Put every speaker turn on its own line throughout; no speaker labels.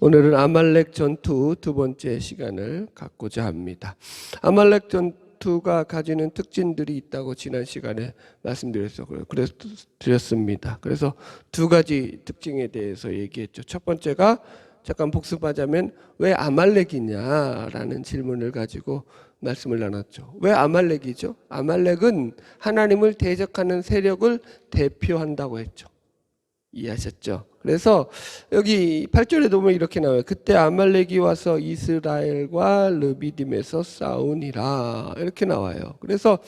오늘은 아말렉 전투 두 번째 시간을 갖고자 합니다. 아말렉 전투가 가지는 특징들이 있다고 지난 시간에 말씀드렸습니다. 그래서 두 가지 특징에 대해서 얘기했죠. 첫 번째가 잠깐 복습하자면 왜 아말렉이냐라는 질문을 가지고 말씀을 나눴죠. 왜 아말렉이죠? 아말렉은 하나님을 대적하는 세력을 대표한다고 했죠. 이해하셨죠? 그래서 여기 8절에 보면 이렇게 나와요. 그때 아말렉이 와서 이스라엘과 르비딤에서 싸우니라 이렇게 나와요. 그래서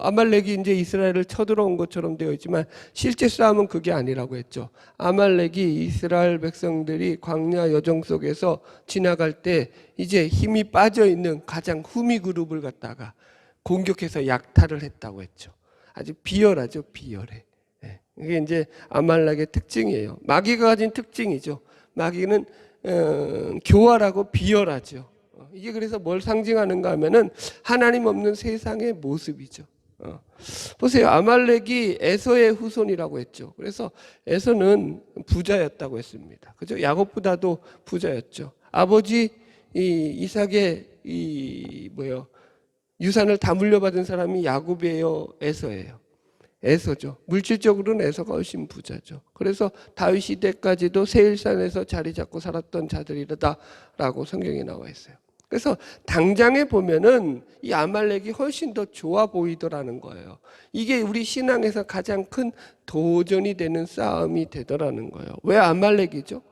아말렉이 이제 이스라엘을 쳐들어온 것처럼 되어 있지만 실제 싸움은 그게 아니라고 했죠. 아말렉이 이스라엘 백성들이 광야 여정 속에서 지나갈 때 이제 힘이 빠져 있는 가장 후미 그룹을 갖다가 공격해서 약탈을 했다고 했죠. 아주 비열하죠, 비열해. 이게 이제 아말렉의 특징이에요. 마귀가 가진 특징이죠. 마귀는 교활하고 비열하죠. 이게 그래서 뭘 상징하는가 하면은 하나님 없는 세상의 모습이죠. 보세요. 아말렉이 에서의 후손이라고 했죠. 그래서 에서는 부자였다고 했습니다. 그죠? 야곱보다도 부자였죠. 아버지 이삭의 유산을 다 물려받은 사람이 야곱이에요, 에서예요? 에서죠. 물질적으로는 에서가 훨씬 부자죠. 그래서 다윗 시대까지도 세일산에서 자리 잡고 살았던 자들이다라고 성경에 나와 있어요. 그래서 당장에 보면은 이 아말렉이 훨씬 더 좋아 보이더라는 거예요. 이게 우리 신앙에서 가장 큰 도전이 되는 싸움이 되더라는 거예요. 왜 아말렉이죠?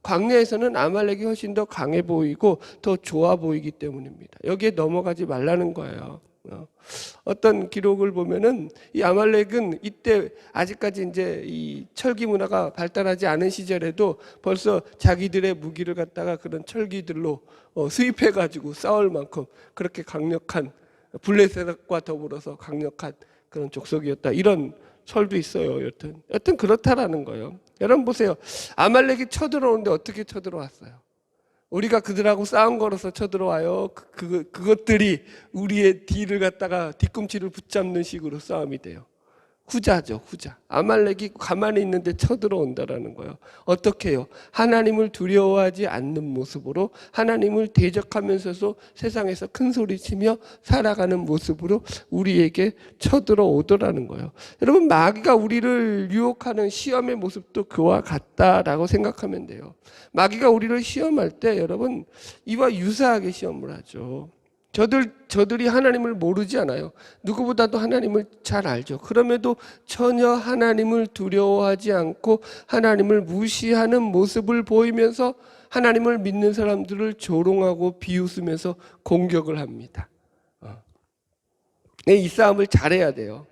광야에서는 아말렉이 훨씬 더 강해 보이고 더 좋아 보이기 때문입니다. 여기에 넘어가지 말라는 거예요. 어떤 기록을 보면은 이 아말렉은 이때 아직까지 이제 이 철기 문화가 발달하지 않은 시절에도 벌써 자기들의 무기를 갖다가 그런 철기들로 수입해 가지고 싸울 만큼 그렇게 강력한 블레셋과 더불어서 강력한 그런 족속이었다, 이런 설도 있어요. 여튼 그렇다라는 거예요. 여러분 보세요. 아말렉이 쳐들어오는데 어떻게 쳐들어왔어요? 우리가 그들하고 싸움 걸어서 쳐들어와요. 그것들이 우리의 뒤를 갖다가 뒤꿈치를 붙잡는 식으로 싸움이 돼요. 후자죠, 후자. 아말렉이 가만히 있는데 쳐들어온다라는 거예요. 어떻게 해요? 하나님을 두려워하지 않는 모습으로, 하나님을 대적하면서도 세상에서 큰 소리치며 살아가는 모습으로 우리에게 쳐들어오더라는 거예요. 여러분, 마귀가 우리를 유혹하는 시험의 모습도 그와 같다라고 생각하면 돼요. 마귀가 우리를 시험할 때 여러분 이와 유사하게 시험을 하죠. 저들이 하나님을 모르지 않아요. 누구보다도 하나님을 잘 알죠. 그럼에도 전혀 하나님을 두려워하지 않고 하나님을 무시하는 모습을 보이면서 하나님을 믿는 사람들을 조롱하고 비웃으면서 공격을 합니다. 이 싸움을 잘해야 돼요.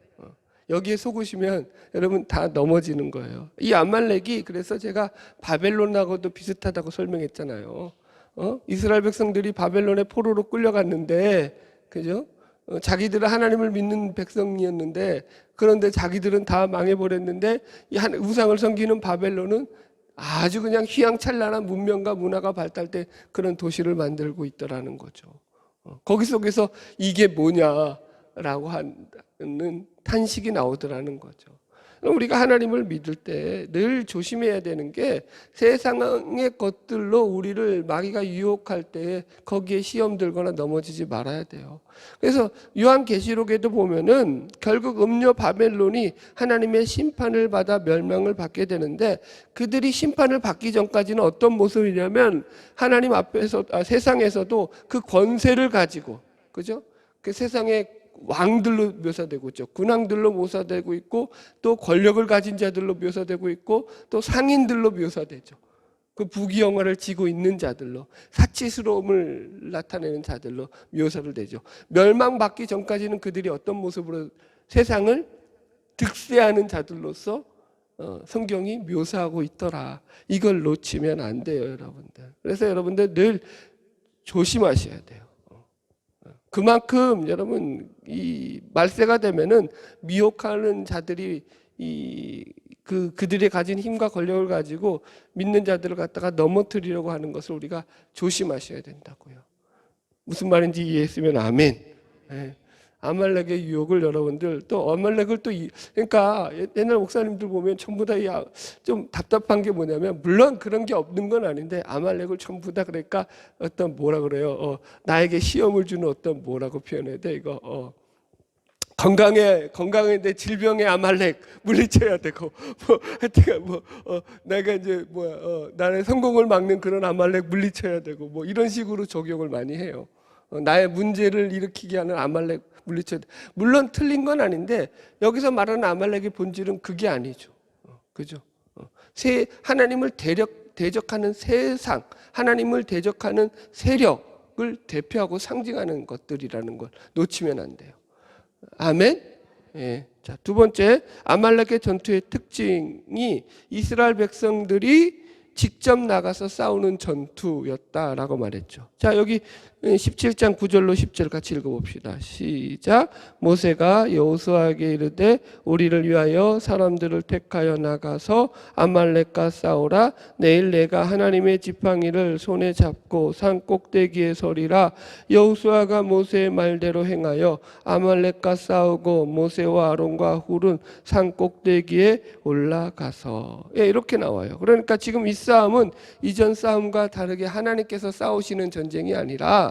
여기에 속으시면 여러분 다 넘어지는 거예요. 이 아말렉이 그래서 제가 바벨론하고도 비슷하다고 설명했잖아요. 이스라엘 백성들이 바벨론의 포로로 끌려갔는데, 그죠? 자기들은 하나님을 믿는 백성이었는데, 그런데 자기들은 다 망해버렸는데, 이 우상을 섬기는 바벨론은 아주 그냥 휘황찬란한 문명과 문화가 발달된 그런 도시를 만들고 있더라는 거죠. 거기 속에서 이게 뭐냐라고 하는 탄식이 나오더라는 거죠. 우리가 하나님을 믿을 때 늘 조심해야 되는 게 세상의 것들로 우리를 마귀가 유혹할 때 거기에 시험 들거나 넘어지지 말아야 돼요. 그래서 요한계시록에도 보면은 결국 음녀 바벨론이 하나님의 심판을 받아 멸망을 받게 되는데, 그들이 심판을 받기 전까지는 어떤 모습이냐면 하나님 앞에서 세상에서도 그 권세를 가지고, 그죠? 그 세상의 왕들로 묘사되고 있죠. 군왕들로 묘사되고 있고, 또 권력을 가진 자들로 묘사되고 있고, 또 상인들로 묘사되죠. 그 부귀영화를 지고 있는 자들로, 사치스러움을 나타내는 자들로 묘사를 되죠. 멸망받기 전까지는 그들이 어떤 모습으로 세상을 득세하는 자들로서 성경이 묘사하고 있더라. 이걸 놓치면 안 돼요, 여러분들. 그래서 여러분들 늘 조심하셔야 돼요. 그만큼 여러분 이 말세가 되면은 미혹하는 자들이 그들이 가진 힘과 권력을 가지고 믿는 자들을 갖다가 넘어뜨리려고 하는 것을 우리가 조심하셔야 된다고요. 무슨 말인지 이해했으면 아멘. 네. 아말렉의 유혹을 여러분들 또 아말렉을 또 그러니까 옛날 목사님들 보면 전부 다 좀 답답한 게 뭐냐면 물론 그런 게 없는 건 아닌데 아말렉을 전부 다 그러니까 어떤 뭐라 그래요? 나에게 시험을 주는 어떤 뭐라고 표현해야 돼 이거 건강에 질병의 아말렉 물리쳐야 되고 뭐 하여튼 내가 이제 나의 성공을 막는 그런 아말렉 물리쳐야 되고 뭐 이런 식으로 적용을 많이 해요. 나의 문제를 일으키게 하는 아말렉 물리쳐야 돼. 물론 틀린 건 아닌데 여기서 말하는 아말렉의 본질은 그게 아니죠. 그죠? 하나님을 대적하는 세상, 하나님을 대적하는 세력을 대표하고 상징하는 것들이라는 걸 놓치면 안 돼요. 아멘. 예. 자, 두 번째 아말렉의 전투의 특징이 이스라엘 백성들이 직접 나가서 싸우는 전투였다라고 말했죠. 자, 여기 17장 9절로 10절 같이 읽어봅시다. 시작. 모세가 여호수아에게 이르되 우리를 위하여 사람들을 택하여 나가서 아말렉과 싸우라. 내일 내가 하나님의 지팡이를 손에 잡고 산 꼭대기에 서리라. 여호수아가 모세의 말대로 행하여 아말렉과 싸우고 모세와 아론과 훌은 산 꼭대기에 올라가서. 예, 이렇게 나와요. 그러니까 지금 이 싸움은 이전 싸움과 다르게 하나님께서 싸우시는 전쟁이 아니라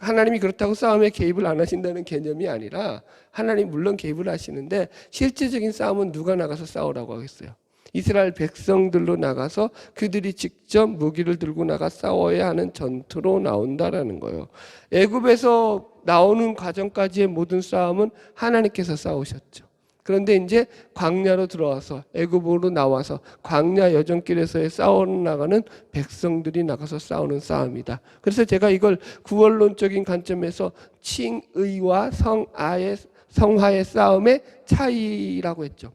하나님이 그렇다고 싸움에 개입을 안 하신다는 개념이 아니라 하나님 물론 개입을 하시는데 실제적인 싸움은 누가 나가서 싸우라고 하겠어요? 이스라엘 백성들로 나가서 그들이 직접 무기를 들고 나가 싸워야 하는 전투로 나온다라는 거예요. 애굽에서 나오는 과정까지의 모든 싸움은 하나님께서 싸우셨죠. 그런데 이제 광야로 들어와서 애굽으로 나와서 광야 여정길에서의 싸워 나가는 백성들이 나가서 싸우는 싸움이다. 그래서 제가 이걸 구원론적인 관점에서 칭의와 성화의 싸움의 차이라고 했죠.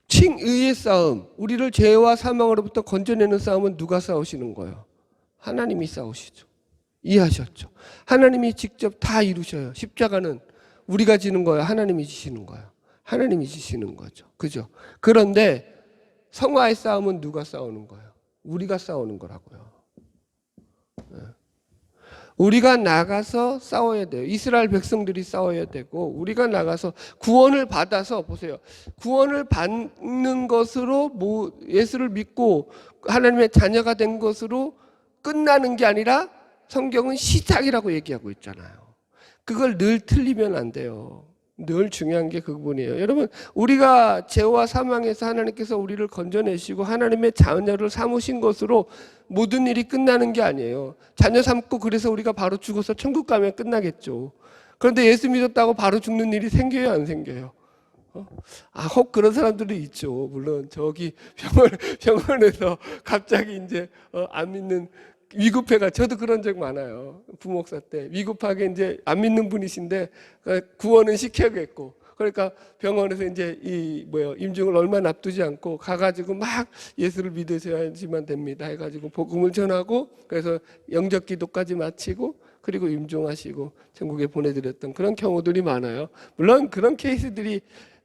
칭의의 싸움, 우리를 죄와 사망으로부터 건져내는 싸움은 누가 싸우시는 거예요? 하나님이 싸우시죠. 이해하셨죠? 하나님이 직접 다 이루셔요. 십자가는 우리가 지는 거예요? 하나님이 지시는 거예요? 하나님이 지시는 거죠. 그죠? 그런데 성화의 싸움은 누가 싸우는 거예요? 우리가 싸우는 거라고요. 우리가 나가서 싸워야 돼요. 이스라엘 백성들이 싸워야 되고 우리가 나가서 구원을 받아서 보세요. 구원을 받는 것으로 예수를 믿고 하나님의 자녀가 된 것으로 끝나는 게 아니라 성경은 시작이라고 얘기하고 있잖아요. 그걸 늘 틀리면 안 돼요. 늘 중요한 게 그 부분이에요. 여러분, 우리가 죄와 사망에서 하나님께서 우리를 건져내시고 하나님의 자녀를 삼으신 것으로 모든 일이 끝나는 게 아니에요. 자녀 삼고 그래서 우리가 바로 죽어서 천국 가면 끝나겠죠. 그런데 예수 믿었다고 바로 죽는 일이 생겨요, 안 생겨요? 혹 그런 사람들이 있죠. 물론 저기 병원에서 갑자기 이제 안 믿는 위급해가 저도 그런 적 많아요. 부목사 때 위급하게 이제 안 믿는 분이신데 구원은 시켜야겠고 그러니까 병원에서 이제 임종을 얼마 납두지 않고 가가지고 막 예수를 믿으셔야지만 됩니다 해가지고 복음을 전하고 그래서 영접 기도까지 마치고 그리고 임종하시고 천국에 보내드렸던 그런 경우들이 많아요. 물론 그런 케이스들이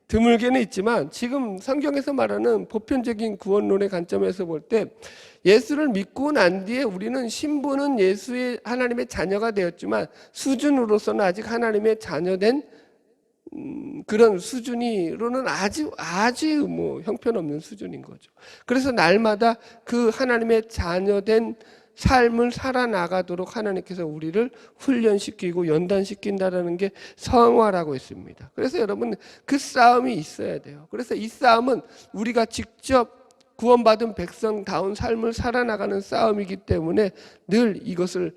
드물게는 있지만 지금 성경에서 말하는 보편적인 구원론의 관점에서 볼 때 예수를 믿고 난 뒤에 우리는 신분은 예수의 하나님의 자녀가 되었지만 수준으로서는 아직 하나님의 자녀된 그런 수준으로는 아주 형편없는 수준인 거죠. 그래서 날마다 그 하나님의 자녀된 삶을 살아나가도록 하나님께서 우리를 훈련시키고 연단시킨다라는 게 성화라고 했습니다. 그래서 여러분 그 싸움이 있어야 돼요. 그래서 이 싸움은 우리가 직접 구원받은 백성다운 삶을 살아나가는 싸움이기 때문에 늘 이것을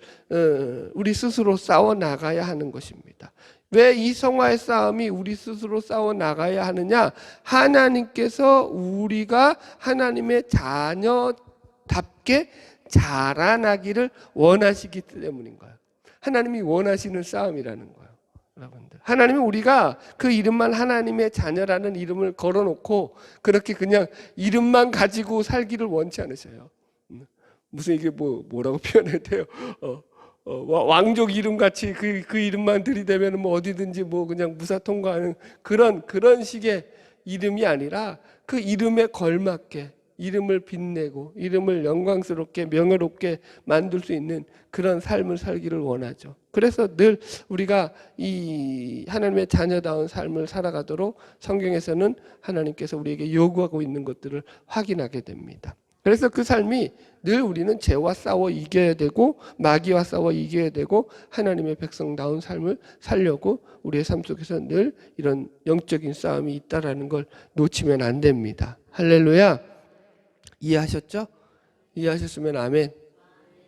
우리 스스로 싸워나가야 하는 것입니다. 왜 이 성화의 싸움이 우리 스스로 싸워나가야 하느냐? 하나님께서 우리가 하나님의 자녀답게 자라나기를 원하시기 때문인 거예요. 하나님이 원하시는 싸움이라는 거예요. 여러분들, 하나님은 우리가 그 이름만 하나님의 자녀라는 이름을 걸어놓고 그렇게 그냥 이름만 가지고 살기를 원치 않으셔요. 무슨 이게 뭐라고 표현해야 돼요? 왕족 이름 같이 그 이름만 들이대면 어디든지 그냥 무사 통과하는 그런 식의 이름이 아니라 그 이름에 걸맞게 이름을 빛내고 이름을 영광스럽게 명예롭게 만들 수 있는 그런 삶을 살기를 원하죠. 그래서 늘 우리가 이 하나님의 자녀다운 삶을 살아가도록 성경에서는 하나님께서 우리에게 요구하고 있는 것들을 확인하게 됩니다. 그래서 그 삶이 늘 우리는 죄와 싸워 이겨야 되고 마귀와 싸워 이겨야 되고 하나님의 백성다운 삶을 살려고 우리의 삶 속에서 늘 이런 영적인 싸움이 있다라는 걸 놓치면 안 됩니다. 할렐루야. 이해하셨죠? 이해하셨으면 아멘.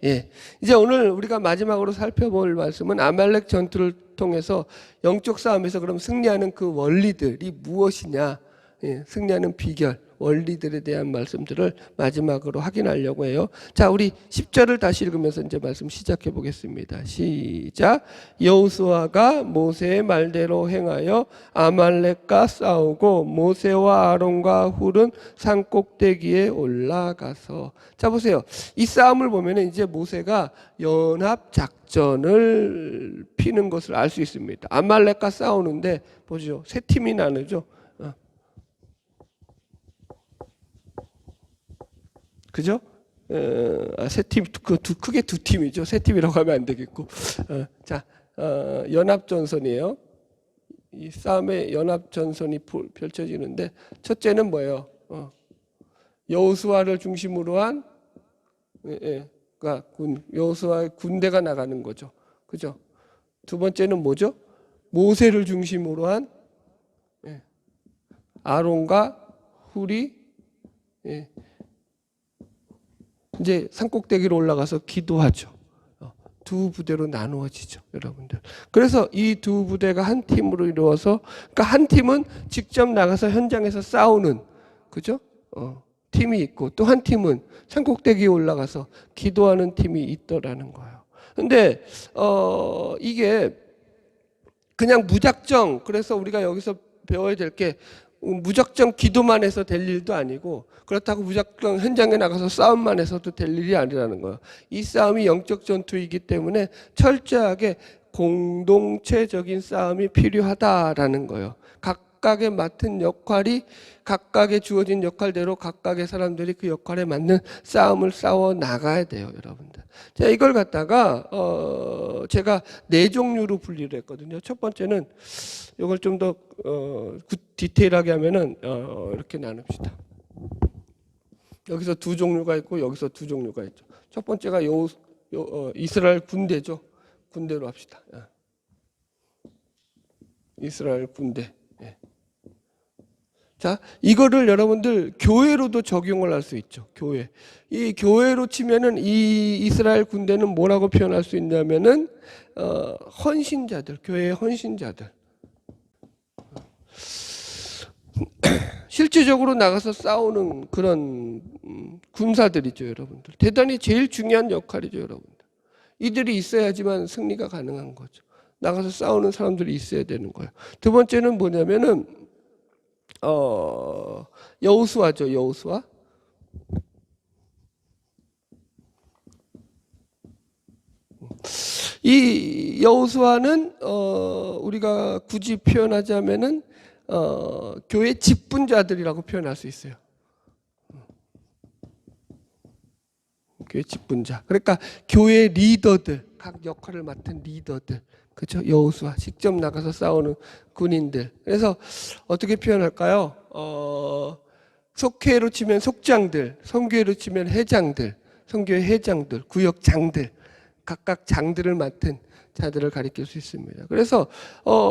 예. 이제 오늘 우리가 마지막으로 살펴볼 말씀은 아말렉 전투를 통해서 영적 싸움에서 그럼 승리하는 그 원리들이 무엇이냐? 예, 승리하는 비결, 원리들에 대한 말씀들을 마지막으로 확인하려고 해요. 자, 우리 10절을 다시 읽으면서 이제 말씀 시작해 보겠습니다. 시작. 여호수아가 모세의 말대로 행하여 아말렉과 싸우고 모세와 아론과 훌은 산 꼭대기에 올라가서. 자, 보세요. 이 싸움을 보면은 이제 모세가 연합 작전을 피는 것을 알 수 있습니다. 아말렉과 싸우는데 보죠. 세 팀이 나누죠. 그죠? 세 팀, 크게 두 팀이죠. 세 팀이라고 하면 안 되겠고. 자, 연합전선이에요. 이 싸움의 연합전선이 펼쳐지는데, 첫째는 뭐예요? 여호수아를 중심으로 한, 그러니까 여호수아의 군대가 나가는 거죠. 그죠? 두 번째는 뭐죠? 모세를 중심으로 한, 아론과 훌이, 이제 산꼭대기로 올라가서 기도하죠. 두 부대로 나누어지죠, 여러분들. 그래서 이 두 부대가 한 팀으로 이루어서, 그러니까 한 팀은 직접 나가서 현장에서 싸우는, 그죠? 팀이 있고, 또 한 팀은 산꼭대기에 올라가서 기도하는 팀이 있더라는 거예요. 근데 이게 그냥 무작정, 그래서 우리가 여기서 배워야 될 게 무작정 기도만 해서 될 일도 아니고, 그렇다고 무작정 현장에 나가서 싸움만 해서도 될 일이 아니라는 거예요. 이 싸움이 영적 전투이기 때문에 철저하게 공동체적인 싸움이 필요하다라는 거예요. 각각의 맡은 역할이 각각의 주어진 역할대로 각각의 사람들이 그 역할에 맞는 싸움을 싸워 나가야 돼요, 여러분들. 자, 이걸 갖다가 제가 네 종류로 분리를 했거든요. 첫 번째는 이걸 좀 더 디테일하게 하면은 이렇게 나눕시다. 여기서 두 종류가 있고 여기서 두 종류가 있죠. 첫 번째가 이스라엘 군대죠. 군대로 합시다. 이스라엘 군대. 자, 이거를 여러분들 교회로도 적용을 할 수 있죠. 교회. 이 교회로 치면은 이 이스라엘 군대는 뭐라고 표현할 수 있냐면은 헌신자들, 교회의 헌신자들. 실질적으로 나가서 싸우는 그런 군사들이죠, 여러분들. 대단히 제일 중요한 역할이죠, 여러분들. 이들이 있어야지만 승리가 가능한 거죠. 나가서 싸우는 사람들이 있어야 되는 거예요. 두 번째는 뭐냐면은 여호수아죠, 여호수아. 이 여호수아는 우리가 굳이 표현하자면은 교회 직분자들이라고 표현할 수 있어요. 교회 직분자. 그러니까 교회 리더들, 각 역할을 맡은 리더들. 그렇죠? 여호수아, 직접 나가서 싸우는 군인들. 그래서 어떻게 표현할까요? 속회로 치면 속장들, 선교회로 치면 회장들, 선교회 회장들, 구역장들, 각각 장들을 맡은 자들을 가리킬 수 있습니다. 그래서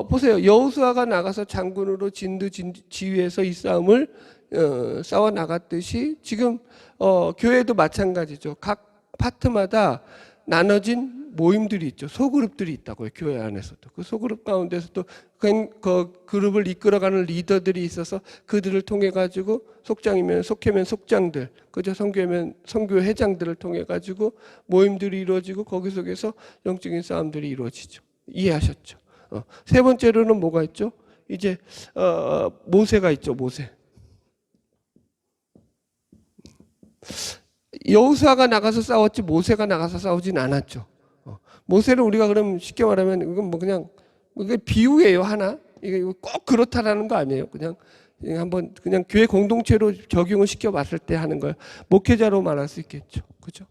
보세요. 여호수아가 나가서 장군으로 진두지휘해서 이 싸움을 싸워 나갔듯이 지금 교회도 마찬가지죠. 각 파트마다 나눠진 모임들이 있죠. 소그룹들이 있다고요. 교회 안에서도. 그 소그룹 가운데서도 그 그룹을 이끌어가는 리더들이 있어서 그들을 통해 가지고 속장이면 속회면 속장들, 그죠? 선교회면 선교 회장들을 통해 가지고 모임들이 이루어지고 거기 속에서 영적인 싸움들이 이루어지죠. 이해하셨죠? 세 번째로는 뭐가 있죠? 이제 모세가 있죠. 모세. 여호수아가 나가서 싸웠지 모세가 나가서 싸우진 않았죠. 모세를 우리가 그럼 쉽게 말하면 이건 뭐 그냥 이게 비유예요, 하나. 이게 꼭 그렇다라는 거 아니에요. 그냥 한번 그냥 교회 공동체로 적용을 시켜봤을 때 하는 거예요. 목회자로 말할 수 있겠죠. 그죠?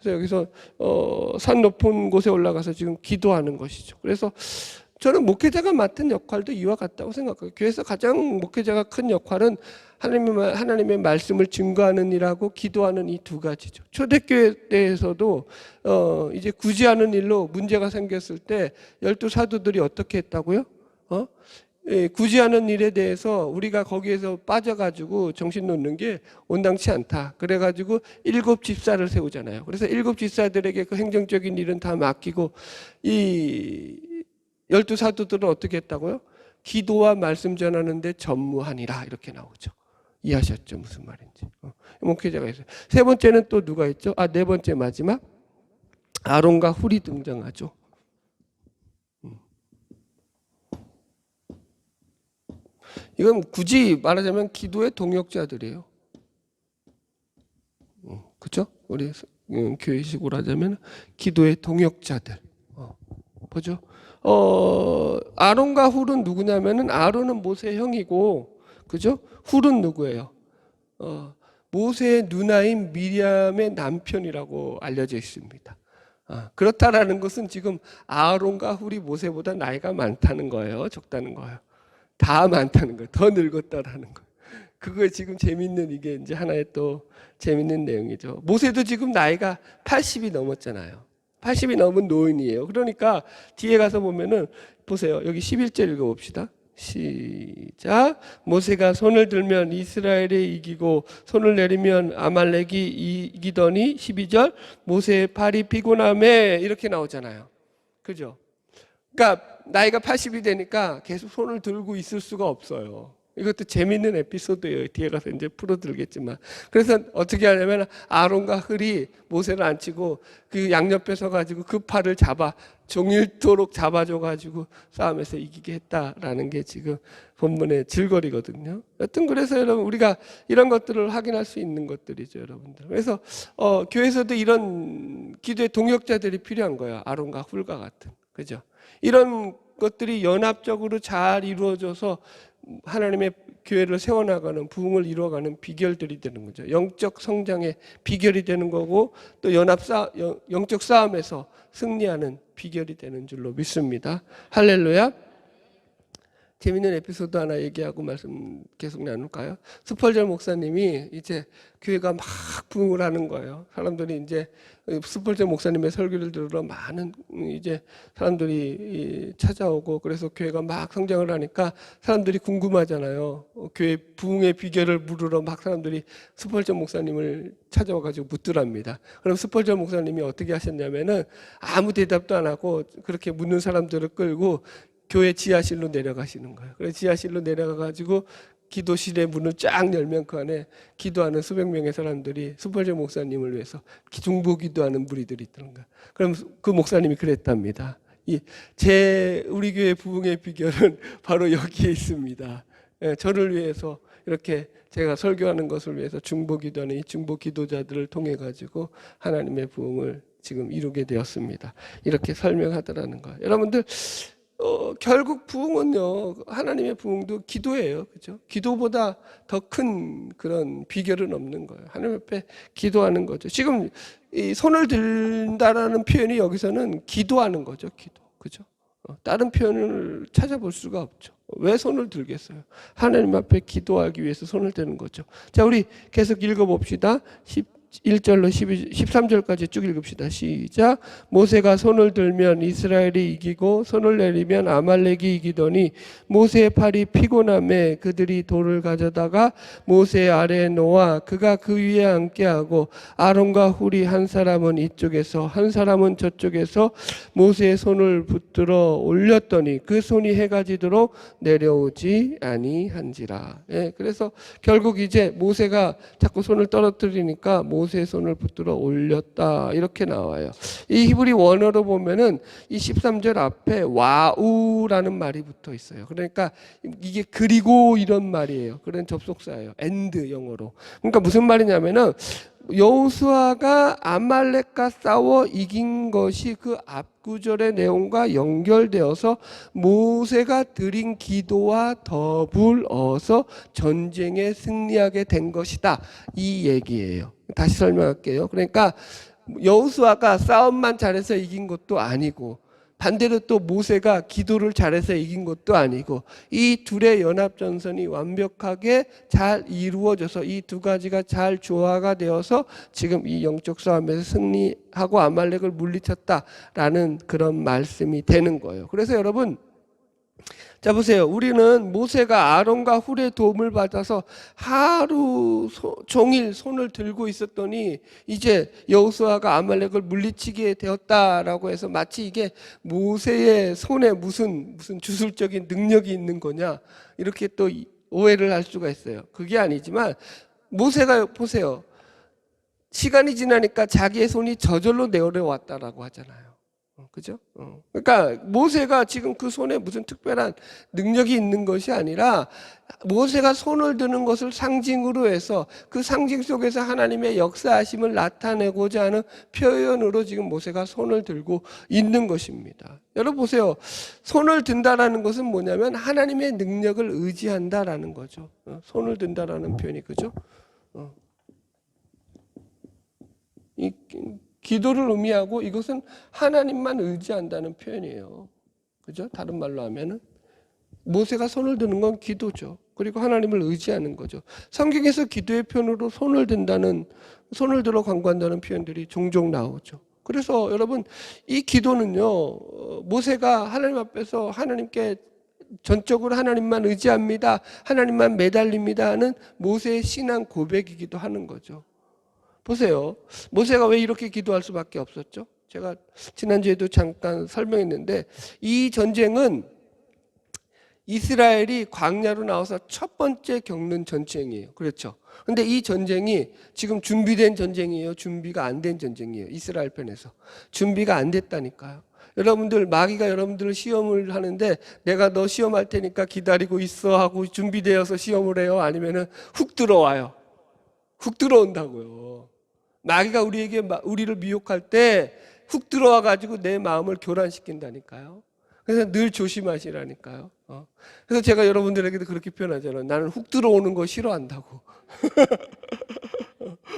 그래서 여기서 산 높은 곳에 올라가서 지금 기도하는 것이죠. 그래서 저는 목회자가 맡은 역할도 이와 같다고 생각해요. 교회에서 가장 목회자가 큰 역할은 하나님의 말씀을 증거하는 일하고 기도하는 이 두 가지죠. 초대교회 때에서도 이제 구제하는 일로 문제가 생겼을 때 12사도들이 어떻게 했다고요? 구제하는 일에 대해서 우리가 거기에서 빠져가지고 정신 놓는 게 온당치 않다. 그래가지고 7집사를 세우잖아요. 그래서 7집사들에게 그 행정적인 일은 다 맡기고 이 12사도들은 어떻게 했다고요? 기도와 말씀 전하는데 전무하니라 이렇게 나오죠. 이해하셨죠? 무슨 말인지. 목회자가 있어요. 세 번째는 또 누가 있죠? 네 번째 마지막 아론과 훌이 등장하죠. 이건 굳이 말하자면 기도의 동역자들이에요. 그렇죠? 우리 교회식으로 하자면 기도의 동역자들. 보죠. 아론과 훌은 누구냐면은 아론은 모세의 형이고, 그죠? 훌은 누구예요? 모세의 누나인 미리암의 남편이라고 알려져 있습니다. 그렇다라는 것은 지금 아론과 훌이 모세보다 나이가 많다는 거예요. 적다는 거예요. 다 많다는 거예요. 더 늙었다라는 거예요. 그거에 지금 재밌는 이게 이제 하나의 또 재밌는 내용이죠. 모세도 지금 나이가 80이 넘었잖아요. 80이 넘은 노인이에요. 그러니까 뒤에 가서 보면은 보세요. 여기 11절 읽어봅시다. 시작. 모세가 손을 들면 이스라엘이 이기고 손을 내리면 아말렉이 이기더니 12절 모세의 팔이 피곤함에 이렇게 나오잖아요. 그죠? 그러니까 나이가 80이 되니까 계속 손을 들고 있을 수가 없어요. 이것도 재밌는 에피소드예요. 뒤에 가서 이제 풀어들겠지만. 그래서 어떻게 하냐면 아론과 훌이 모세를 앉히고 그 양옆에 서가지고 그 팔을 종일토록 잡아줘가지고 싸움에서 이기게 했다라는 게 지금 본문의 질거리거든요. 여튼 그래서 여러분 우리가 이런 것들을 확인할 수 있는 것들이죠, 여러분들. 그래서 교회에서도 이런 기도의 동역자들이 필요한 거예요. 아론과 훌과 같은. 그죠? 이런 것들이 연합적으로 잘 이루어져서 하나님의 교회를 세워나가는 부흥을 이루어가는 비결들이 되는 거죠. 영적 성장의 비결이 되는 거고 또 영적 싸움에서 승리하는 비결이 되는 줄로 믿습니다. 할렐루야. 재밌는 에피소드 하나 얘기하고 말씀 계속 나눌까요? 스펄전 목사님이 이제 교회가 막 부흥을 하는 거예요. 사람들이 이제 스펄전 목사님의 설교를 들으러 많은 이제 사람들이 찾아오고 그래서 교회가 막 성장을 하니까 사람들이 궁금하잖아요. 교회 부흥의 비결을 물으러 막 사람들이 스펄전 목사님을 찾아와가지고 묻더랍니다. 그럼 스펄전 목사님이 어떻게 하셨냐면은 아무 대답도 안 하고 그렇게 묻는 사람들을 끌고 교회 지하실로 내려가시는 거예요. 그래서 지하실로 내려가가지고 기도실의 문을 쫙 열면 그 안에 기도하는 수백 명의 사람들이 스펄전 목사님을 위해서 중보 기도하는 무리들이 있던 거예요. 그럼 그 목사님이 그랬답니다. 우리 교회 부흥의 비결은 바로 여기에 있습니다. 저를 위해서 이렇게 제가 설교하는 것을 위해서 중보 기도하는 이 중보 기도자들을 통해 가지고 하나님의 부흥을 지금 이루게 되었습니다. 이렇게 설명하더라는 거예요. 여러분들 결국 부흥은요, 하나님의 부흥도 기도예요. 그죠? 기도보다 더 큰 그런 비결은 없는 거예요. 하나님 앞에 기도하는 거죠. 지금 이 손을 든다라는 표현이 여기서는 기도하는 거죠. 기도. 그죠? 다른 표현을 찾아볼 수가 없죠. 왜 손을 들겠어요? 하나님 앞에 기도하기 위해서 손을 드는 거죠. 자, 우리 계속 읽어봅시다. 1절로 13절까지 쭉 읽읍시다. 시작. 모세가 손을 들면 이스라엘이 이기고 손을 내리면 아말렉이 이기더니 모세의 팔이 피곤함에 그들이 돌을 가져다가 모세 아래에 놓아 그가 그 위에 앉게 하고 아론과 훌이 한 사람은 이쪽에서 한 사람은 저쪽에서 모세의 손을 붙들어 올렸더니 그 손이 해가 지도록 내려오지 아니한지라. 그래서 결국 이제 모세가 자꾸 손을 떨어뜨리니까 모세의 손을 붙들어 올렸다 이렇게 나와요. 이 히브리 원어로 보면은 이 13절 앞에 와우라는 말이 붙어 있어요. 그러니까 이게 그리고 이런 말이에요. 그런 접속사예요. and 영어로. 그러니까 무슨 말이냐면은 여호수아가 아말렉과 싸워 이긴 것이 그 앞구절의 내용과 연결되어서 모세가 드린 기도와 더불어서 전쟁에 승리하게 된 것이다, 이 얘기예요. 다시 설명할게요. 그러니까 여호수아가 싸움만 잘해서 이긴 것도 아니고, 반대로 또 모세가 기도를 잘해서 이긴 것도 아니고, 이 둘의 연합전선이 완벽하게 잘 이루어져서 이 두 가지가 잘 조화가 되어서 지금 이 영적 싸움에서 승리하고 아말렉을 물리쳤다라는 그런 말씀이 되는 거예요. 그래서 여러분, 자 보세요. 우리는 모세가 아론과 훌의 도움을 받아서 하루 종일 손을 들고 있었더니 이제 여호수아가 아말렉을 물리치게 되었다라고 해서 마치 이게 모세의 손에 무슨 주술적인 능력이 있는 거냐, 이렇게 또 오해를 할 수가 있어요. 그게 아니지만 모세가 보세요. 시간이 지나니까 자기의 손이 저절로 내려왔다라고 하잖아요. 그죠? 그러니까 모세가 지금 그 손에 무슨 특별한 능력이 있는 것이 아니라 모세가 손을 드는 것을 상징으로 해서 그 상징 속에서 하나님의 역사하심을 나타내고자 하는 표현으로 지금 모세가 손을 들고 있는 것입니다. 여러분 보세요. 손을 든다라는 것은 뭐냐면 하나님의 능력을 의지한다라는 거죠. 손을 든다라는 표현이, 그죠? 이 기도를 의미하고 이것은 하나님만 의지한다는 표현이에요. 그죠? 다른 말로 하면은 모세가 손을 드는 건 기도죠. 그리고 하나님을 의지하는 거죠. 성경에서 기도의 표현으로 손을 들어 간구한다는 표현들이 종종 나오죠. 그래서 여러분, 이 기도는요, 모세가 하나님 앞에서 하나님께 전적으로 하나님만 의지합니다, 하나님만 매달립니다 하는 모세의 신앙 고백이기도 하는 거죠. 보세요. 모세가 왜 이렇게 기도할 수밖에 없었죠? 제가 지난주에도 잠깐 설명했는데, 이 전쟁은 이스라엘이 광야로 나와서 첫 번째 겪는 전쟁이에요. 그렇죠? 근데 이 전쟁이 지금 준비된 전쟁이에요? 준비가 안 된 전쟁이에요? 이스라엘 편에서. 준비가 안 됐다니까요. 여러분들, 마귀가 여러분들을 시험을 하는데 내가 너 시험할 테니까 기다리고 있어 하고 준비되어서 시험을 해요? 아니면은 훅 들어와요? 훅 들어온다고요. 마귀가 우리를 미혹할 때 훅 들어와 가지고 내 마음을 교란시킨다니까요. 그래서 늘 조심하시라니까요. 그래서 제가 여러분들에게도 그렇게 표현하잖아요. 나는 훅 들어오는 거 싫어한다고.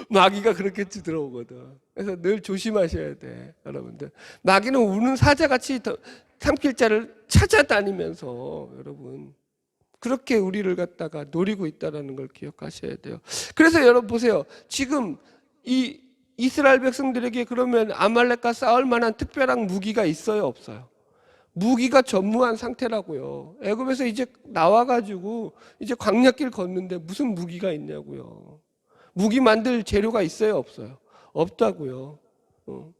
마귀가 그렇게 들어오거든. 그래서 늘 조심하셔야 돼, 여러분들. 마귀는 우는 사자같이 삼킬 자를 찾아다니면서 여러분 그렇게 우리를 갖다가 노리고 있다는 걸 기억하셔야 돼요. 그래서 여러분 보세요. 지금 이 이스라엘 백성들에게 그러면 아말렉과 싸울 만한 특별한 무기가 있어요, 없어요? 무기가 전무한 상태라고요. 애굽에서 이제 나와가지고 이제 광야길 걷는데 무슨 무기가 있냐고요. 무기 만들 재료가 있어요, 없어요? 없다고요.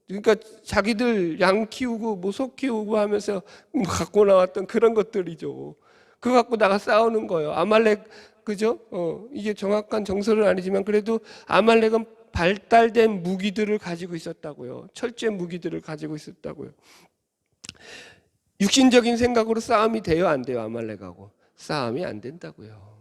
그러니까 자기들 양 키우고 뭐 소 키우고 하면서 갖고 나왔던 그런 것들이죠. 그거 갖고 나가 싸우는 거예요. 아말렉, 그죠? 이게 정확한 정설은 아니지만 그래도 아말렉은 발달된 무기들을 가지고 있었다고요. 철제 무기들을 가지고 있었다고요. 육신적인 생각으로 싸움이 돼요, 안 돼요? 아말렉하고 싸움이 안 된다고요.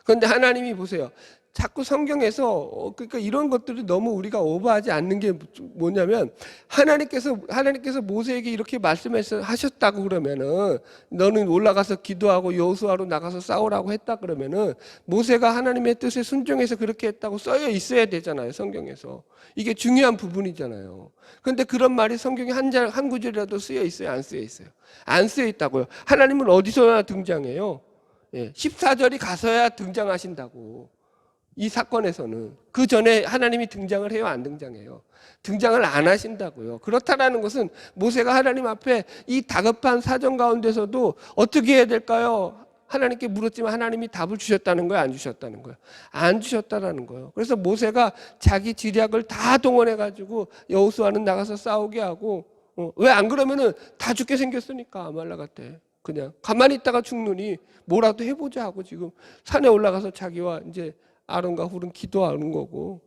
그런데 하나님이 보세요. 자꾸 성경에서 그러니까 이런 것들이 너무 우리가 오버하지 않는 게 뭐냐면, 하나님께서 모세에게 이렇게 말씀하셨다고 그러면은, 너는 올라가서 기도하고 여호수아로 나가서 싸우라고 했다 그러면은 모세가 하나님의 뜻에 순종해서 그렇게 했다고 써여 있어야 되잖아요, 성경에서. 이게 중요한 부분이잖아요. 그런데 그런 말이 성경에 한 구절이라도 쓰여 있어요, 안 쓰여 있어요? 안 쓰여 있다고요. 하나님은 어디서나 등장해요. 14절이 가서야 등장하신다고. 이 사건에서는 그 전에 하나님이 등장을 해요, 안 등장해요? 등장을 안 하신다고요. 그렇다라는 것은 모세가 하나님 앞에 이 다급한 사정 가운데서도 어떻게 해야 될까요? 하나님께 물었지만 하나님이 답을 주셨다는 거예요, 안 주셨다는 거예요? 안 주셨다라는 거예요. 그래서 모세가 자기 지략을 다 동원해 가지고 여호수아는 나가서 싸우게 하고, 왜 안 그러면은 다 죽게 생겼으니까 아말렉한테. 그냥 가만히 있다가 죽느니 뭐라도 해보자 하고 지금 산에 올라가서 자기와 이제 아론과 훌은 기도하는 거고,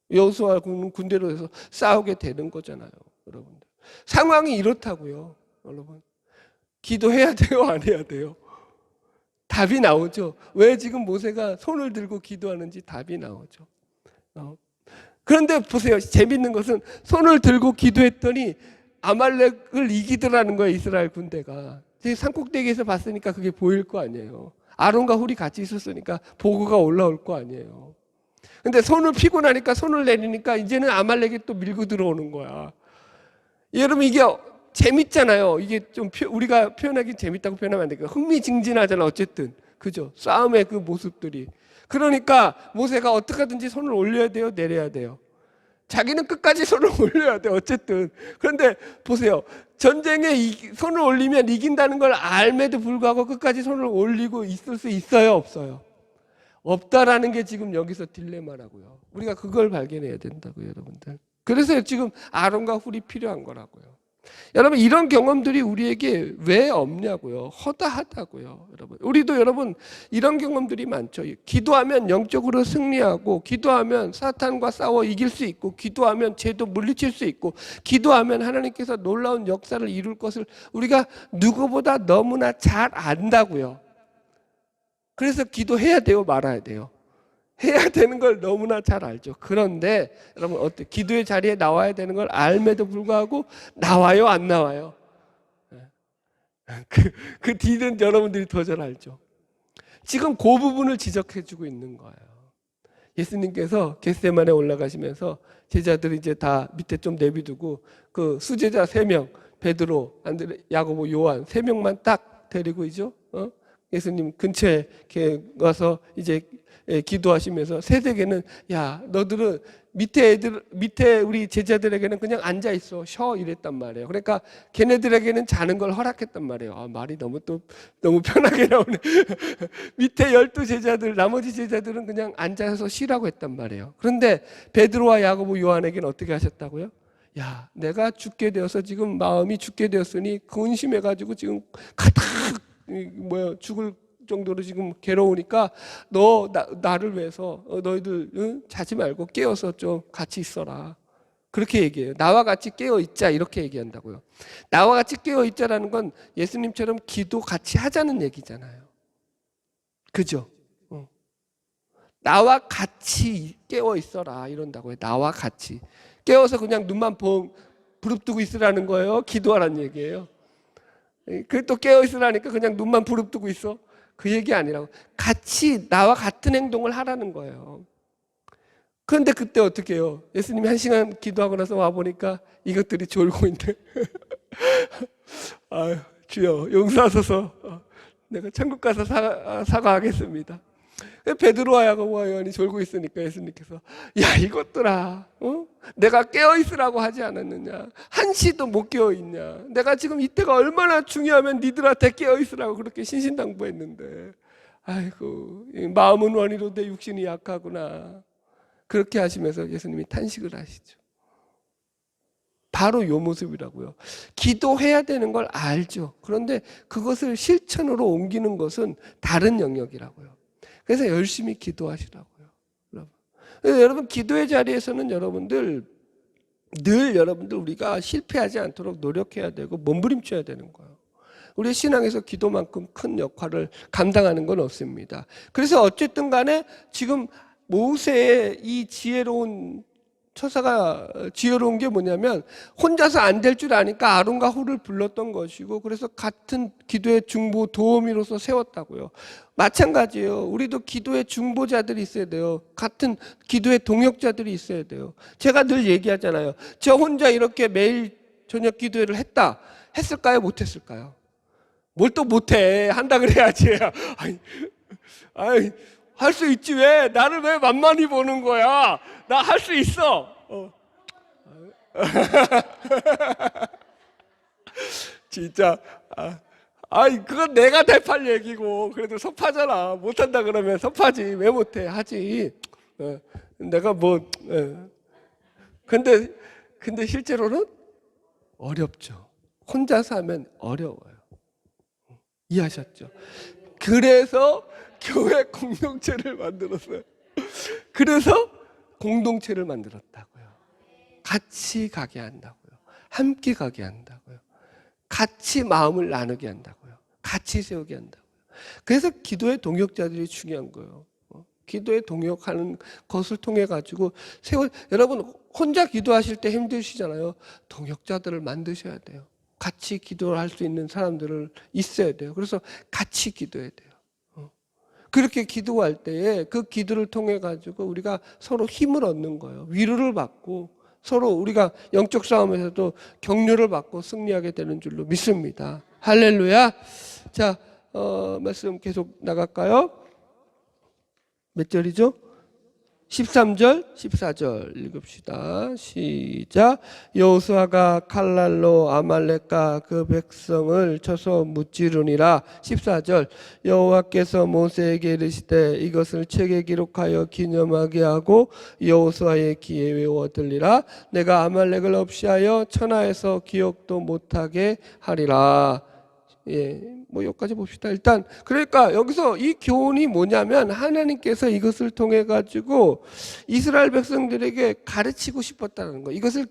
여호수아 군대로 해서 싸우게 되는 거잖아요, 여러분들. 상황이 이렇다고요, 여러분. 기도해야 돼요, 안 해야 돼요? 답이 나오죠. 왜 지금 모세가 손을 들고 기도하는지 답이 나오죠. 그런데 보세요. 재밌는 것은 손을 들고 기도했더니 아말렉을 이기더라는 거예요. 이스라엘 군대가. 산꼭대기에서 봤으니까 그게 보일 거 아니에요. 아론과 훌이 같이 있었으니까 보고가 올라올 거 아니에요. 근데 손을 피고 나니까 손을 내리니까 이제는 아말렉이 또 밀고 들어오는 거야. 여러분 이게 재밌잖아요. 이게 좀 우리가 표현하기 재밌다고 표현하면 안 되니까 흥미진진하잖아. 어쨌든 그죠? 싸움의 그 모습들이. 그러니까 모세가 어떻게 하든지 손을 올려야 돼요, 내려야 돼요. 자기는 끝까지 손을 올려야 돼. 어쨌든. 그런데 보세요. 전쟁에 손을 올리면 이긴다는 걸 알매도 불구하고 끝까지 손을 올리고 있을 수 있어요, 없어요? 없다라는 게 지금 여기서 딜레마라고요. 우리가 그걸 발견해야 된다고요, 여러분들. 그래서 지금 아론과 훌이 필요한 거라고요. 여러분 이런 경험들이 우리에게 왜 없냐고요. 허다하다고요. 여러분 우리도 여러분 이런 경험들이 많죠. 기도하면 영적으로 승리하고, 기도하면 사탄과 싸워 이길 수 있고, 기도하면 죄도 물리칠 수 있고, 기도하면 하나님께서 놀라운 역사를 이룰 것을 우리가 누구보다 너무나 잘 안다고요. 그래서 기도해야 돼요, 말아야 돼요? 해야 되는 걸 너무나 잘 알죠. 그런데 여러분 어때? 기도의 자리에 나와야 되는 걸 알매도 불구하고 나와요, 안 나와요? 그 뒤는 여러분들이 더 잘 알죠. 지금 그 부분을 지적해주고 있는 거예요. 예수님께서 겟세마네 올라가시면서 제자들이 이제 다 밑에 좀 내비두고 그 수제자 3명, 베드로, 안드레, 야고보, 요한 3명만 딱 데리고 있죠. 예수님 근처에 와서 이제 기도하시면서 세대에게는 야 너들은 밑에 우리 제자들에게는 그냥 앉아 있어 쉬어 이랬단 말이에요. 그러니까 걔네들에게는 자는 걸 허락했단 말이에요. 아, 말이 너무 편하게 나오네. 밑에 12제자들 나머지 제자들은 그냥 앉아서 쉬라고 했단 말이에요. 그런데 베드로와 야고보 요한에게는 어떻게 하셨다고요? 야 내가 죽게 되어서 지금 마음이 죽게 되었으니 근심해가지고 지금 가득 죽을 정도로 지금 괴로우니까 나를 위해서 너희들 자지 말고 깨어서 좀 같이 있어라. 그렇게 얘기해요. 나와 같이 깨어 있자 이렇게 얘기한다고요. 나와 같이 깨어 있자라는 건 예수님처럼 기도 같이 하자는 얘기잖아요. 그죠? 나와 같이 깨어 있어라 이런다고요. 나와 같이 깨어서 그냥 눈만 부릅뜨고 있으라는 거예요. 기도하라는 얘기예요. 그 또 깨어 있으라니까 그냥 눈만 부릅뜨고 있어. 그 얘기 아니라고. 같이 나와 같은 행동을 하라는 거예요. 그런데 그때 어떻게 해요? 예수님이 1시간 기도하고 나서 와보니까 이것들이 졸고 있네. 아유, 주여 용서하소서. 내가 천국 가서 사과하겠습니다. 베드로와 야고보와 요한이 졸고 있으니까 예수님께서 야 이것들아 내가 깨어있으라고 하지 않았느냐? 한시도 못 깨어있냐? 내가 지금 이때가 얼마나 중요하면 니들한테 깨어있으라고 그렇게 신신당부했는데 아이고 마음은 원이로되 육신이 약하구나. 그렇게 하시면서 예수님이 탄식을 하시죠. 바로 요 모습이라고요. 기도해야 되는 걸 알죠. 그런데 그것을 실천으로 옮기는 것은 다른 영역이라고요. 그래서 열심히 기도하시라고요. 여러분 기도의 자리에서는 여러분들 우리가 실패하지 않도록 노력해야 되고 몸부림쳐야 되는 거예요. 우리 신앙에서 기도만큼 큰 역할을 감당하는 건 없습니다. 그래서 어쨌든 간에 지금 모세의 이 처사가 지혜로운 게 뭐냐면 혼자서 안 될 줄 아니까 아론과 훌을 불렀던 것이고, 그래서 같은 기도의 중보 도우미로서 세웠다고요. 마찬가지예요. 우리도 기도의 중보자들이 있어야 돼요. 같은 기도의 동역자들이 있어야 돼요. 제가 늘 얘기하잖아요. 저 혼자 이렇게 매일 저녁 기도회를 했을까요? 못했을까요? 뭘 또 못해. 한다 그래야지. 아이, 할 수 있지. 왜 나를 왜 만만히 보는 거야? 나 할 수 있어. 진짜 그건 내가 대팔 얘기고 그래도 섭하잖아. 못한다 그러면 섭하지. 왜 못해? 하지. 내가 근데 실제로는 어렵죠. 혼자서 하면 어려워요. 이해하셨죠? 그래서 교회 공동체를 만들었어요. 그래서 공동체를 만들었다고요. 같이 가게 한다고요. 함께 가게 한다고요. 같이 마음을 나누게 한다고요. 같이 세우게 한다고요. 그래서 기도의 동역자들이 중요한 거예요. 기도에 동역하는 것을 통해 가지고 여러분 혼자 기도하실 때 힘드시잖아요. 동역자들을 만드셔야 돼요. 같이 기도를 할 수 있는 사람들을 있어야 돼요. 그래서 같이 기도해야 돼요. 그렇게 기도할 때에 그 기도를 통해 가지고 우리가 서로 힘을 얻는 거예요. 위로를 받고 서로 우리가 영적 싸움에서도 격려를 받고 승리하게 되는 줄로 믿습니다. 할렐루야. 자, 말씀 계속 나갈까요? 몇 절이죠? 13절, 14절 읽읍시다. 시작. 여호수아가 칼날로 아말렉과 그 백성을 쳐서 무찌르니라. 14절. 여호와께서 모세에게 이르시되 이것을 책에 기록하여 기념하게 하고 여호수아의 귀에 외워 들리라. 내가 아말렉을 없이하여 천하에서 기억도 못하게 하리라. 예, 뭐 여기까지 봅시다. 일단 그러니까 여기서 이 교훈이 뭐냐면 하나님께서 이것을 통해 가지고 이스라엘 백성들에게 가르치고 싶었다는 거. 이것을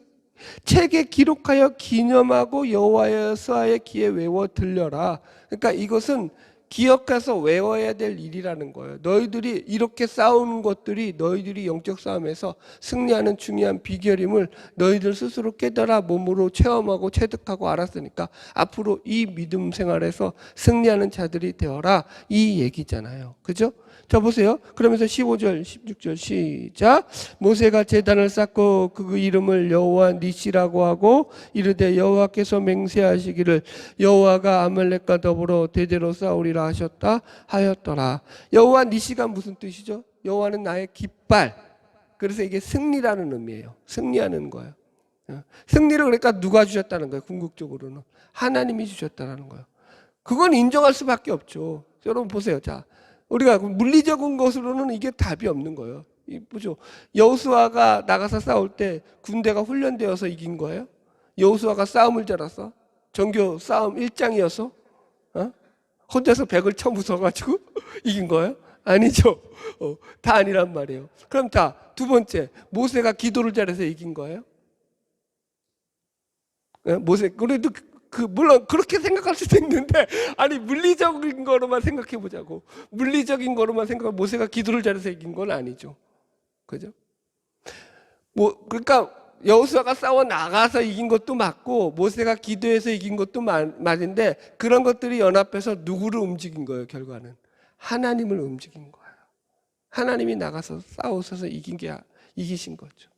책에 기록하여 기념하고 여호와의 귀에 외워 들려라. 그러니까 이것은 기억해서 외워야 될 일이라는 거예요. 너희들이 이렇게 싸우는 것들이 너희들이 영적 싸움에서 승리하는 중요한 비결임을 너희들 스스로 깨달아 몸으로 체험하고 체득하고 알았으니까 앞으로 이 믿음 생활에서 승리하는 자들이 되어라, 이 얘기잖아요. 그죠? 자 보세요. 그러면서 15절 16절 시작. 모세가 제단을 쌓고 그 이름을 여호와 니시라고 하고 이르되 여호와께서 맹세하시기를 여호와가 아말렉과 더불어 대대로 싸우리라 하셨다 하였더라. 여호와 니시가 무슨 뜻이죠? 여호와는 나의 깃발. 그래서 이게 승리라는 의미예요. 승리하는 거예요. 승리를 그러니까 누가 주셨다는 거예요? 궁극적으로는 하나님이 주셨다는 거예요. 그건 인정할 수밖에 없죠. 여러분 보세요. 자, 우리가 물리적인 것으로는 이게 답이 없는 거예요. 보죠. 여호수아가 나가서 싸울 때 군대가 훈련되어서 이긴 거예요? 여호수아가 싸움을 잘했어? 정교 싸움 일장이어서? 혼자서 벽을 쳐 부숴가지고 이긴 거예요? 아니죠. 다 아니란 말이에요. 그럼 두 번째, 모세가 기도를 잘해서 이긴 거예요? 모세, 그래도 물론 그렇게 생각할 수도 있는데, 아니 물리적인 거로만 생각해 보자고. 물리적인 거로만 생각하면 모세가 기도를 잘해서 이긴 건 아니죠. 그죠? 그러니까 여호수아가 싸워 나가서 이긴 것도 맞고 모세가 기도해서 이긴 것도 맞는데, 그런 것들이 연합해서 누구를 움직인 거예요? 결과는 하나님을 움직인 거예요. 하나님이 나가서 싸우셔서 이기신 거죠.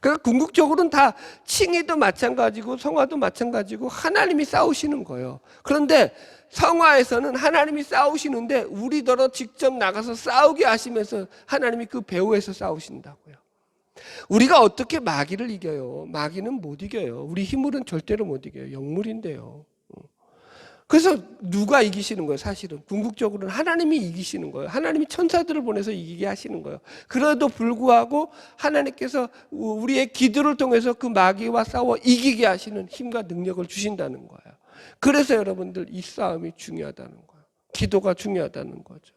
그러니까 궁극적으로는 다 칭의도 마찬가지고 성화도 마찬가지고 하나님이 싸우시는 거예요. 그런데 성화에서는 하나님이 싸우시는데 우리더러 직접 나가서 싸우게 하시면서 하나님이 그 배후에서 싸우신다고요. 우리가 어떻게 마귀를 이겨요? 마귀는 못 이겨요. 우리 힘으로는 절대로 못 이겨요. 영물인데요. 그래서 누가 이기시는 거예요? 사실은 궁극적으로는 하나님이 이기시는 거예요. 하나님이 천사들을 보내서 이기게 하시는 거예요. 그래도 불구하고 하나님께서 우리의 기도를 통해서 그 마귀와 싸워 이기게 하시는 힘과 능력을 주신다는 거예요. 그래서 여러분들 이 싸움이 중요하다는 거예요. 기도가 중요하다는 거죠.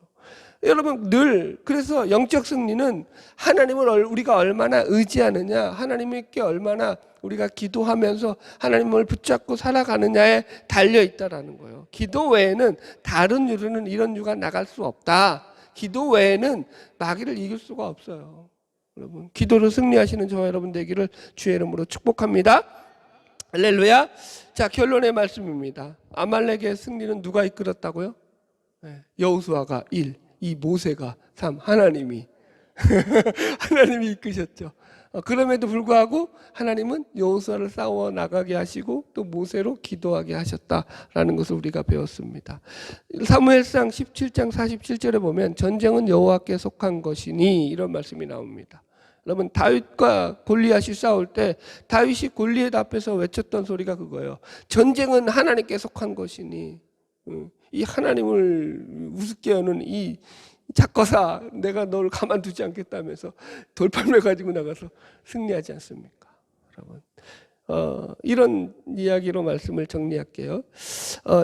여러분 그래서 영적 승리는 하나님을 우리가 얼마나 의지하느냐, 하나님께 얼마나 우리가 기도하면서 하나님을 붙잡고 살아가느냐에 달려있다라는 거예요. 기도 외에는 다른 이유는 이런 이유가 나갈 수 없다. 기도 외에는 마귀를 이길 수가 없어요. 여러분 기도로 승리하시는 저와 여러분 되기를 주의 이름으로 축복합니다. 할렐루야. 자, 결론의 말씀입니다. 아말렉의 승리는 누가 이끌었다고요? 여호수아가 1, 이 모세가 3, 하나님이 하나님이 이끄셨죠. 그럼에도 불구하고 하나님은 여호수아를 싸워 나가게 하시고 또 모세로 기도하게 하셨다라는 것을 우리가 배웠습니다. 사무엘상 17장 47절에 보면 전쟁은 여호와께 속한 것이니 이런 말씀이 나옵니다. 여러분 다윗과 골리앗이 싸울 때 다윗이 골리앗 앞에서 외쳤던 소리가 그거예요. 전쟁은 하나님께 속한 것이니, 이 하나님을 우습게 하는 이 작거사 내가 너를 가만두지 않겠다면서 돌팔매 가지고 나가서 승리하지 않습니까? 여러분 이런 이야기로 말씀을 정리할게요.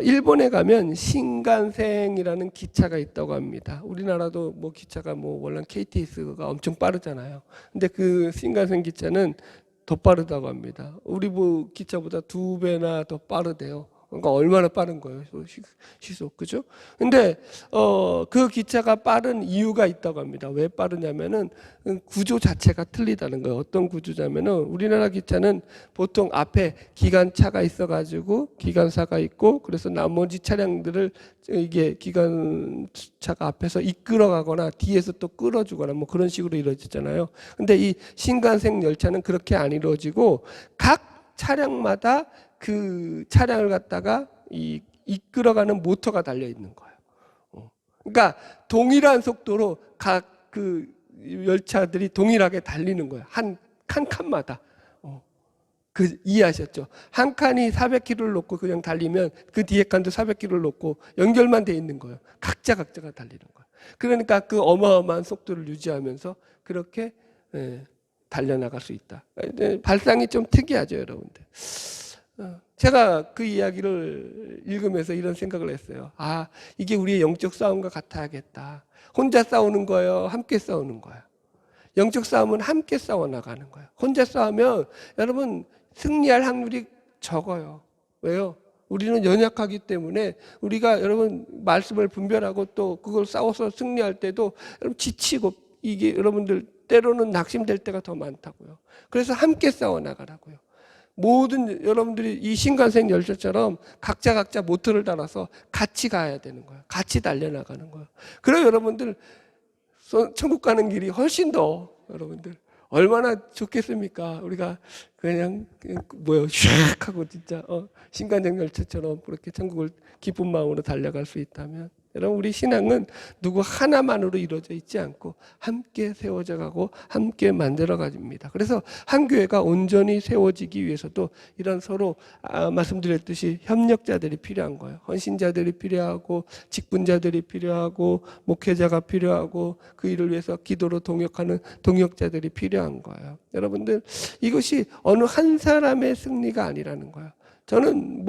일본에 가면 신간센이라는 기차가 있다고 합니다. 우리나라도 뭐 기차가 원래 KTX가 엄청 빠르잖아요. 근데 그 신간센 기차는 더 빠르다고 합니다. 우리 기차보다 2배나 더 빠르대요. 그러니까 얼마나 빠른 거예요, 시속, 그죠? 근데 그 기차가 빠른 이유가 있다고 합니다. 왜 빠르냐면은 구조 자체가 틀리다는 거예요. 어떤 구조냐면은 우리나라 기차는 보통 앞에 기관차가 있어가지고 기관사가 있고 그래서 나머지 차량들을 이게 기관차가 앞에서 이끌어가거나 뒤에서 또 끌어주거나 뭐 그런 식으로 이루어지잖아요. 근데 이 신간생 열차는 그렇게 안 이루어지고 각 차량마다 그 차량을 갖다가 이끌어가는 모터가 달려 있는 거예요. 그러니까 동일한 속도로 각 그 열차들이 동일하게 달리는 거예요. 한 칸마다. 이해하셨죠? 한 칸이 400km를 놓고 그냥 달리면 그 뒤에 칸도 400km를 놓고 연결만 돼 있는 거예요. 각자가 달리는 거예요. 그러니까 그 어마어마한 속도를 유지하면서 그렇게 달려나갈 수 있다. 발상이 좀 특이하죠, 여러분들. 제가 그 이야기를 읽으면서 이런 생각을 했어요. 아, 이게 우리의 영적 싸움과 같아야겠다. 혼자 싸우는 거예요? 함께 싸우는 거예요? 영적 싸움은 함께 싸워 나가는 거예요. 혼자 싸우면 여러분 승리할 확률이 적어요. 왜요? 우리는 연약하기 때문에 우리가 여러분 말씀을 분별하고 또 그걸 싸워서 승리할 때도 여러분 지치고 이게 여러분들 때로는 낙심될 때가 더 많다고요. 그래서 함께 싸워 나가라고요. 모든 여러분들이 이 신간생 열차처럼 각자 모터를 달아서 같이 가야 되는 거예요. 같이 달려나가는 거예요. 그럼 여러분들 천국 가는 길이 훨씬 더 여러분들 얼마나 좋겠습니까? 우리가 그냥 슉 하고 진짜 신간생 열차처럼 그렇게 천국을 기쁜 마음으로 달려갈 수 있다면 여러분 우리 신앙은 누구 하나만으로 이루어져 있지 않고 함께 세워져 가고 함께 만들어 가집니다. 그래서 한 교회가 온전히 세워지기 위해서도 이런 서로 말씀드렸듯이 협력자들이 필요한 거예요. 헌신자들이 필요하고 직분자들이 필요하고 목회자가 필요하고 그 일을 위해서 기도로 동역하는 동역자들이 필요한 거예요. 여러분들 이것이 어느 한 사람의 승리가 아니라는 거예요. 저는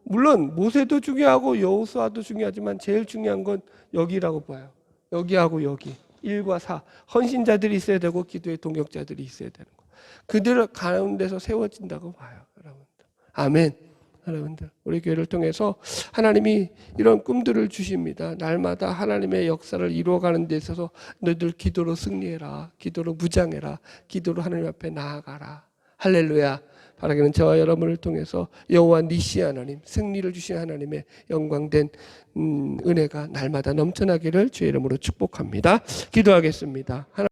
물론 모세도 중요하고 여호수아도 중요하지만 제일 중요한 건 여기라고 봐요. 여기하고 여기 1과 4 헌신자들이 있어야 되고 기도의 동역자들이 있어야 되는 거. 그들 가운데서 세워진다고 봐요, 여러분들. 아멘. 여러분들 우리 교회를 통해서 하나님이 이런 꿈들을 주십니다. 날마다 하나님의 역사를 이루어가는 데 있어서 너희들 기도로 승리해라, 기도로 무장해라, 기도로 하나님 앞에 나아가라. 할렐루야. 바라기는 저와 여러분을 통해서 여호와 니시 하나님, 승리를 주신 하나님의 영광된 은혜가 날마다 넘쳐나기를 주의 이름으로 축복합니다. 기도하겠습니다.